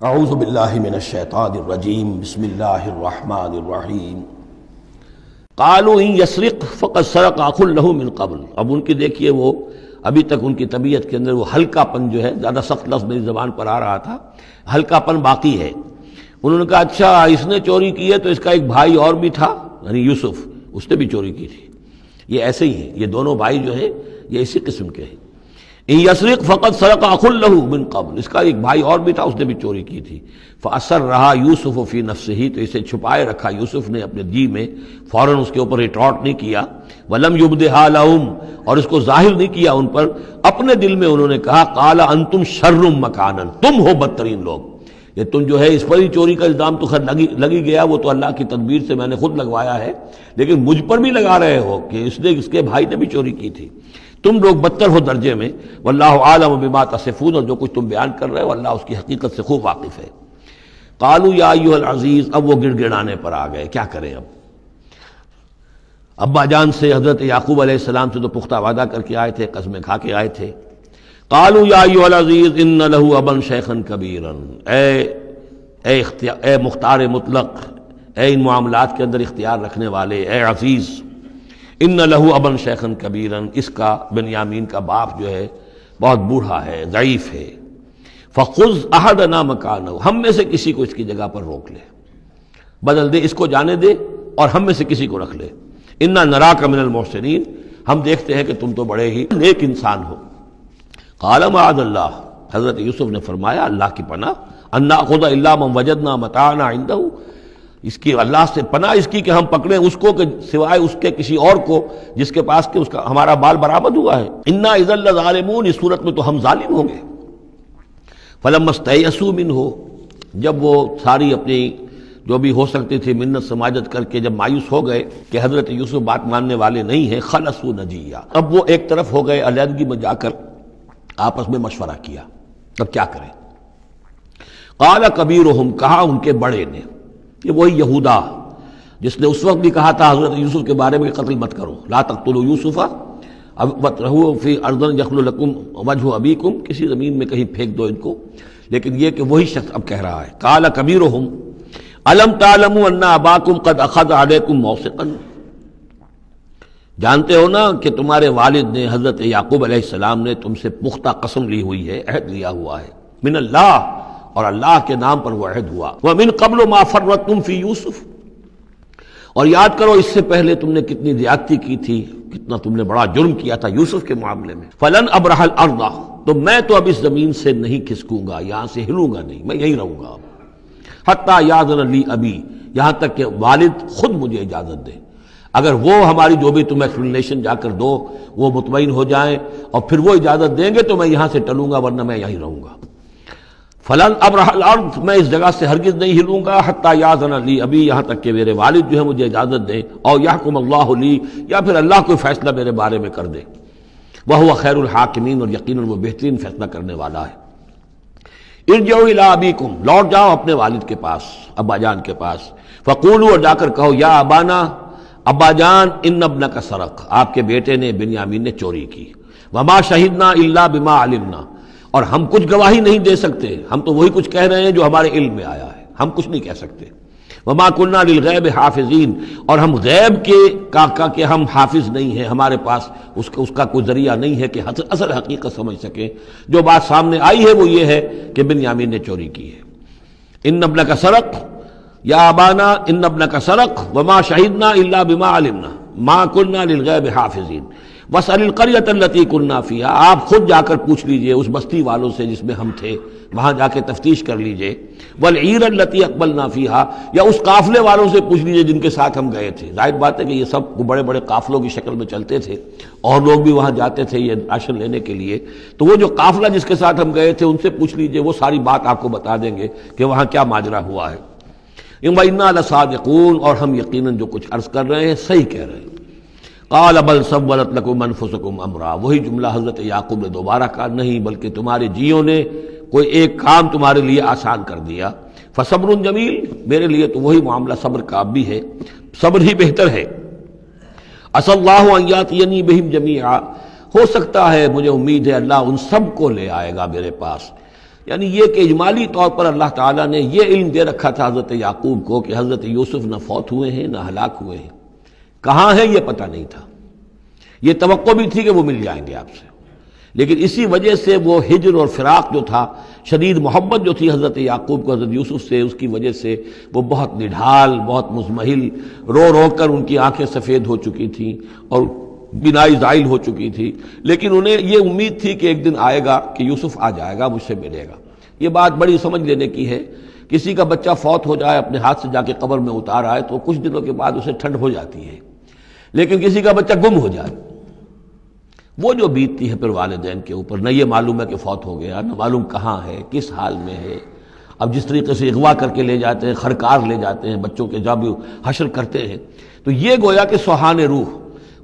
اعوذ باللہ من الشیطان الرجیم بسم اللہ الرحمن الرحیم قالوا ان یسرق فقد سرق اخ له من قبل۔ اب ان کی دیکھیے وہ ابھی تک ان کی طبیعت کے اندر وہ ہلکا پن جو ہے، زیادہ سخت لفظ میری زبان پر آ رہا تھا، ہلکا پن باقی ہے۔ انہوں نے کہا اچھا اس نے چوری کی ہے تو اس کا ایک بھائی اور بھی تھا، یعنی یوسف، اس نے بھی چوری کی تھی۔ یہ ایسے ہی ہیں، یہ دونوں بھائی جو ہیں یہ اسی قسم کے ہیں۔ ان یسرق فقد سرق اخ له من قبل، اس کا ایک بھائی اور بھی تھا، اس نے بھی چوری کی تھی۔ فاسرها یوسف فی نفسہ، تو اسے چھپائے رکھا یوسف نے اپنے جی میں، فوراً اس کے اوپر ریٹارٹ نہیں کیا۔ ولم یبدھا لہم، اور اس کو ظاہر نہیں کیا ان پر، اپنے دل میں انہوں نے کہا قال انتم شر مکانا، تم ہو بدترین لوگ۔ یہ تم جو ہے اس پر ہی چوری کا الزام تو خیر لگی گیا، وہ تو اللہ کی تدبیر سے میں نے خود لگوایا ہے، لیکن مجھ پر بھی لگا رہے ہو کہ اس کے بھائی نے بھی چوری کی تھی۔ تم لوگ بدتر ہو درجے میں۔ واللہ عالم بما تصفون، اور جو کچھ تم بیان کر رہے ہو اللہ اس کی حقیقت سے خوب واقف ہے۔ قالوا یا ایھا العزیز، اب وہ گڑ گڑانے پر آ گئے، کیا کریں اب؟ ابا جان سے حضرت یعقوب علیہ السلام سے تو پختہ وعدہ کر کے آئے تھے، قسمیں کھا کے آئے تھے۔ قالوا یا ایھا العزیز ان لہ ابا شیخا کبیرا، اے مختار مطلق، اے ان معاملات کے اندر اختیار رکھنے والے، اے عزیز، ان لہ ابا شیخا کبیرا، اس کا بنیامین کا باپ جو ہے بہت بوڑھا ہے، ضعیف ہے۔ فخذ احدنا مکانہ، ہم میں سے کسی کو اس کی جگہ پر روک لے، بدل دے، اس کو جانے دے اور ہم میں سے کسی کو رکھ لے۔ انا نراک من المحسنین، ہم دیکھتے ہیں کہ تم تو بڑے ہی نیک انسان ہو۔ قال معاذ اللہ، حضرت یوسف نے فرمایا اللہ کی پناہ، ان ناخذ الا من وجدنا متاعنا عنده، اس کی اللہ سے پناہ اس کی کہ ہم پکڑیں اس کو کہ سوائے اس کے کسی اور کو جس کے پاس کہ اس کا ہمارا بال برآمد ہوا ہے۔ انا اذا لظالمون، اس صورت میں تو ہم ظالم ہوں گے۔ فلما استيئسوا منه، جب وہ ساری اپنی جو بھی ہو سکتی تھی منت سماجت کر کے جب مایوس ہو گئے کہ حضرت یوسف بات ماننے والے نہیں ہیں، خلصوا نجیہ، اب وہ ایک طرف ہو گئے، علیحدگی میں جا کر آپس میں مشورہ کیا، اب کیا کریں؟ قال کبیرہم، کہا ان کے بڑے نے، یہ وہی یہودا جس نے اس وقت بھی کہا تھا حضرت یوسف کے بارے میں قتل مت کرو، لا تقتلوا یوسف وَاطْرَحُوهُ فِي أَرْضٍ يَخْلُ لَكُمْ وَجْهُ أَبِيكُمْ، کسی زمین میں کہیں پھینک دو ان کو۔ لیکن یہ کہ وہی شخص اب کہہ رہا ہے قال کبیرہم أَلَمْ تَعْلَمُوا أَنَّ أَبَاكُمْ قَدْ أَخَذَ عَلَيْكُمْ مَوْثِقًا، جانتے ہو نا کہ تمہارے والد نے، حضرت یعقوب علیہ السلام نے تم سے پختہ قسم لی ہوئی ہے، عہد لیا ہوا ہے، من اللہ، اور اللہ کے نام پر وہ عہد ہوا، وَمِن قَبْلُ مَا فَرَّطْتُمْ فِي يُوسُف، اور یاد کرو اس سے پہلے تم نے کتنی زیادتی کی تھی، کتنا تم نے بڑا جرم کیا تھا یوسف کے معاملے میں۔ فلن ابرح الارض، تو میں تو اب اس زمین سے نہیں کھسکوں گا، یہاں سے ہلوں گا نہیں، میں یہیں رہوں گا حتی یاذن لی ابی، یہاں تک کہ والد خود مجھے اجازت دے۔ اگر وہ ہماری جو بھی تم ایکسپلینیشن جا کر دو وہ مطمئن ہو جائیں اور پھر وہ اجازت دیں گے تو میں یہاں سے ٹلوں گا، ورنہ میں یہیں رہوں گا۔ فلن ابرح الارض، میں اس جگہ سے ہرگز نہیں ہلوں گا، حتی یاذن لی ابی، یہاں تک کہ میرے والد جو ہے مجھے اجازت دیں، اور یحکم اللہ لی، یا پھر اللہ کوئی فیصلہ میرے بارے میں کر دے، وہو خیر الحاکمین، اور یقیناً وہ بہترین فیصلہ کرنے والا ہے۔ ارجعوا الی ابیکم، لوٹ جاؤ اپنے والد کے پاس، ابا جان کے پاس، فقولوا، اور جا کر کہو، یا ابانا، ابا جان، ان ابنک سرق، آپ کے بیٹے نے بنیامین نے چوری کی، وما شہدنا الا بما علمنا، اور ہم کچھ گواہی نہیں دے سکتے، ہم تو وہی کچھ کہہ رہے ہیں جو ہمارے علم میں آیا ہے، ہم کچھ نہیں کہہ سکتے۔ وما كنا للغیب حافظین، اور ہم غیب کے ہم حافظ نہیں ہیں، ہمارے پاس اس کا کوئی ذریعہ نہیں ہے کہ اصل حقیقت سمجھ سکیں۔ جو بات سامنے آئی ہے وہ یہ ہے کہ بنیامین نے چوری کی ہے۔ ان ابنک سرق، یا ابانا ان ابنک سرق وما شہدنا الا بما علمنا ما كنا للغیب حافظین واسأل القریۃ التی کنا فیہا، آپ خود جا کر پوچھ لیجئے اس بستی والوں سے جس میں ہم تھے، وہاں جا کے تفتیش کر لیجئے، والعیر التی اقبلنا فیہا، یا اس قافلے والوں سے پوچھ لیجئے جن کے ساتھ ہم گئے تھے۔ ظاہر بات ہے کہ یہ سب بڑے بڑے قافلوں کی شکل میں چلتے تھے اور لوگ بھی وہاں جاتے تھے یہ راشن لینے کے لیے، تو وہ جو قافلہ جس کے ساتھ ہم گئے تھے ان سے پوچھ لیجئے، وہ ساری بات آپ کو بتا دیں گے کہ وہاں کیا ماجرا ہوا ہے۔ وَإِنَّا لَصَادِقُونَ، اور ہم یقیناً جو کچھ عرض کر رہے ہیں صحیح کہہ رہے ہیں۔ قال بل سولت لكم انفسكم امرا، وہی جملہ حضرت یعقوب نے دوبارہ کہا، نہیں بلکہ تمہارے جیوں نے کوئی ایک کام تمہارے لیے آسان کر دیا۔ فصبر جمیل، میرے لیے تو وہی معاملہ صبر کا بھی ہے، صبر ہی بہتر ہے۔ عسى الله ان ياتيني بهم جميعا، ہو سکتا ہے، مجھے امید ہے اللہ ان سب کو لے آئے گا میرے پاس، یعنی یہ کہ اجمالی طور پر اللہ تعالیٰ نے یہ علم دے رکھا تھا حضرت یعقوب کو کہ حضرت یوسف نہ فوت ہوئے ہیں نہ ہلاک ہوئے ہیں، کہاں ہیں یہ پتہ نہیں تھا، یہ توقع بھی تھی کہ وہ مل جائیں گے آپ سے، لیکن اسی وجہ سے وہ ہجر اور فراق جو تھا، شدید محبت جو تھی حضرت یعقوب کو حضرت یوسف سے، اس کی وجہ سے وہ بہت نڈھال، بہت مزمحل، رو رو کر ان کی آنکھیں سفید ہو چکی تھیں اور بینائی زائل ہو چکی تھی، لیکن انہیں یہ امید تھی کہ ایک دن آئے گا کہ یوسف آ جائے گا، مجھ سے ملے گا۔ یہ بات بڑی سمجھ لینے کی ہے، کسی کا بچہ فوت ہو جائے، اپنے ہاتھ سے جا کے قبر میں اتار آئے تو کچھ دنوں کے بعد اسے ٹھنڈ ہو جاتی ہے، لیکن کسی کا بچہ گم ہو جائے، وہ جو بیتتی ہے پھر والدین کے اوپر، نہ یہ معلوم ہے کہ فوت ہو گیا، نہ معلوم کہاں ہے، کس حال میں ہے۔ اب جس طریقے سے اغوا کر کے لے جاتے ہیں، خرکار لے جاتے ہیں بچوں کے، جب حشر کرتے ہیں تو یہ گویا کہ سوہان روح،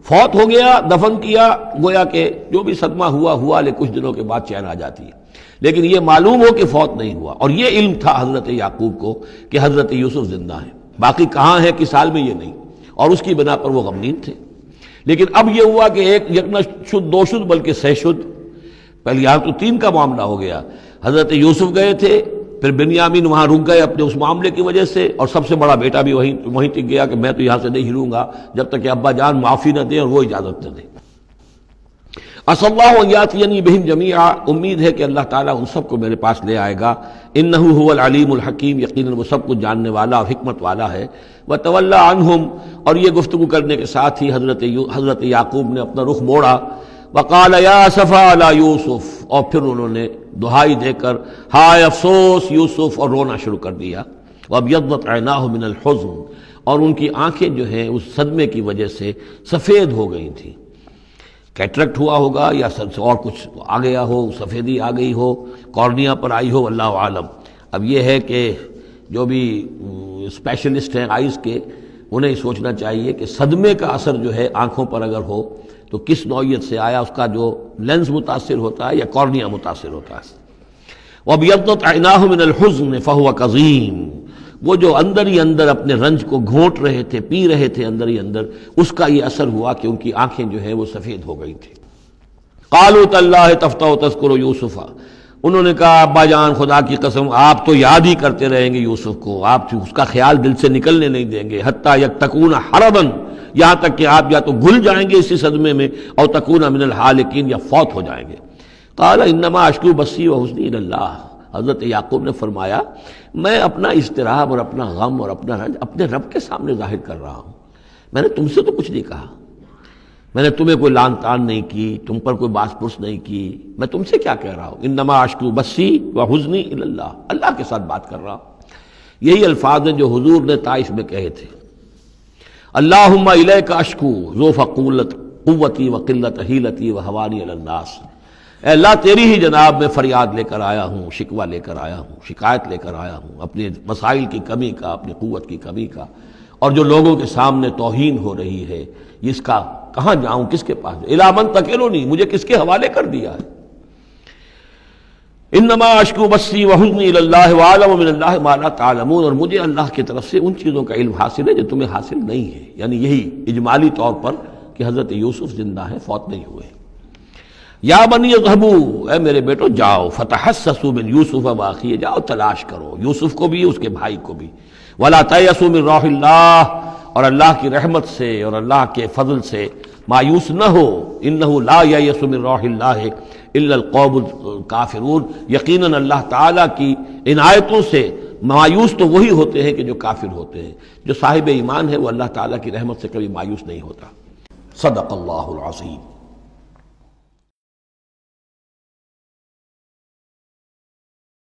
فوت ہو گیا، دفن کیا، گویا کہ جو بھی صدمہ ہوا لے کچھ دنوں کے بعد چین آ جاتی ہے، لیکن یہ معلوم ہو کہ فوت نہیں ہوا، اور یہ علم تھا حضرت یعقوب کو کہ حضرت یوسف زندہ ہیں، باقی کہاں ہے کس حال میں یہ نہیں، اور اس کی بنا پر وہ غمگین تھے۔ لیکن اب یہ ہوا کہ ایک نہ شد دو شد بلکہ سہ شد، پہلے یہاں تو 3 کا معاملہ ہو گیا، حضرت یوسف گئے تھے، پھر بنیامین وہاں رک گئے اپنے اس معاملے کی وجہ سے، اور سب سے بڑا بیٹا بھی وہیں ٹک گیا کہ میں تو یہاں سے نہیں ہلوں گا جب تک کہ ابا جان معافی نہ دیں اور وہ اجازت نہ دیں۔ عسى اللہ ان یاتینی بہم جمیعا، امید ہے کہ اللہ تعالیٰ ان سب کو میرے پاس لے آئے گا، انہ هو العلیم الحکیم، یقیناً وہ سب کچھ جاننے والا اور حکمت والا ہے۔ وتولی عنہم، اور یہ گفتگو کرنے کے ساتھ ہی حضرت یعقوب نے اپنا رخ موڑا، وقال یا اسفا علی یوسف، اور پھر انہوں نے دہائی دے کر ہائے افسوس یوسف، اور رونا شروع کر دیا۔ وابیضت عیناہ من الحزن، اور ان کی آنکھیں جو ہیں اس صدمے کی وجہ سے سفید ہو گئی تھیں، کیٹریکٹ ہوا ہوگا یا اور کچھ آ گیا ہو، سفیدی آ گئی ہو، کارنیا پر آئی ہو، اللہ عالم۔ اب یہ ہے کہ جو بھی اسپیشلسٹ ہیں آئیز کے، انہیں سوچنا چاہیے کہ صدمے کا اثر جو ہے آنکھوں پر اگر ہو تو کس نوعیت سے آیا، اس کا جو لینز متاثر ہوتا ہے یا کارنیا متاثر ہوتا ہے۔ وَابْيَضَّتْ عَيْنَاهُ مِنَ الْحُزْنِ فَهُوَ كَظِيمٌ، وہ جو اندر ہی اندر اپنے رنج کو گھونٹ رہے تھے، پی رہے تھے اندر ہی اندر، اس کا یہ اثر ہوا کہ ان کی آنکھیں جو ہیں وہ سفید ہو گئی تھیں۔ قَالُوا تَاللَّهِ تَفْتَحُ تَذْكُرُ يُوسُفَ، انہوں نے کہا ابا جان خدا کی قسم آپ تو یاد ہی کرتے رہیں گے یوسف کو، آپ اس کا خیال دل سے نکلنے نہیں دیں گے، حتیٰ یکتکون حرباً، یہاں تک کہ آپ یا تو گھل جائیں گے اسی صدمے میں، اور تکون من الحالکین، یا فوت ہو جائیں گے۔ قال انما اشکو بثی وحزنی الی اللہ، حضرت یعقوب نے فرمایا میں اپنا اضطراب اور اپنا غم اور اپنا رنج اپنے رب کے سامنے ظاہر کر رہا ہوں، میں نے تم سے تو کچھ نہیں کہا، میں نے تمہیں کوئی لان تان نہیں کی، تم پر کوئی باس پرس نہیں کی، میں تم سے کیا کہہ رہا ہوں، انما اشکو بثی وحزنی الی اللہ، اللہ کے ساتھ بات کر رہا ہوں۔ یہی الفاظ ہیں جو حضور نے طائف میں کہے تھے، اللہم الیک اشکو ضعف قوتی وقلت حیلتی وہوانی علی الناس، اے اللہ تیری ہی جناب میں فریاد لے کر آیا ہوں، شکوہ لے کر آیا ہوں، شکایت لے کر آیا ہوں اپنے مسائل کی کمی کا، اپنی قوت کی کمی کا، اور جو لوگوں کے سامنے توہین ہو رہی ہے اس کا کہاں جاؤں، کس کے پاس، الی من تکلنی، مجھے کس کے حوالے کر دیا ہے۔ انما اشکو بثی وحزنی الی اللہ واعلم من اللہ ما لا تعلمون، اور مجھے اللہ کی طرف سے ان چیزوں کا علم حاصل ہے جو تمہیں حاصل نہیں ہے، یعنی یہی اجمالی طور پر کہ حضرت یوسف زندہ ہیں، فوت نہیں ہوئے۔ یا بنی اذهبوا، اے میرے بیٹو جاؤ، فتحسسوا من یوسف واخیہ، جاؤ تلاش کرو یوسف کو بھی اس کے بھائی کو بھی، ولا تیأسوا من روح اللہ، اور اللہ کی رحمت سے اور اللہ کے فضل سے مایوس نہ ہو، انہ لا ییأس من روح اللہ الا القوم الکافرون، یقیناً اللہ تعالیٰ کی عنایتوں سے مایوس تو وہی ہوتے ہیں کہ جو کافر ہوتے ہیں، جو صاحب ایمان ہے وہ اللہ تعالیٰ کی رحمت سے کبھی مایوس نہیں ہوتا۔ صدق اللہ العظیم۔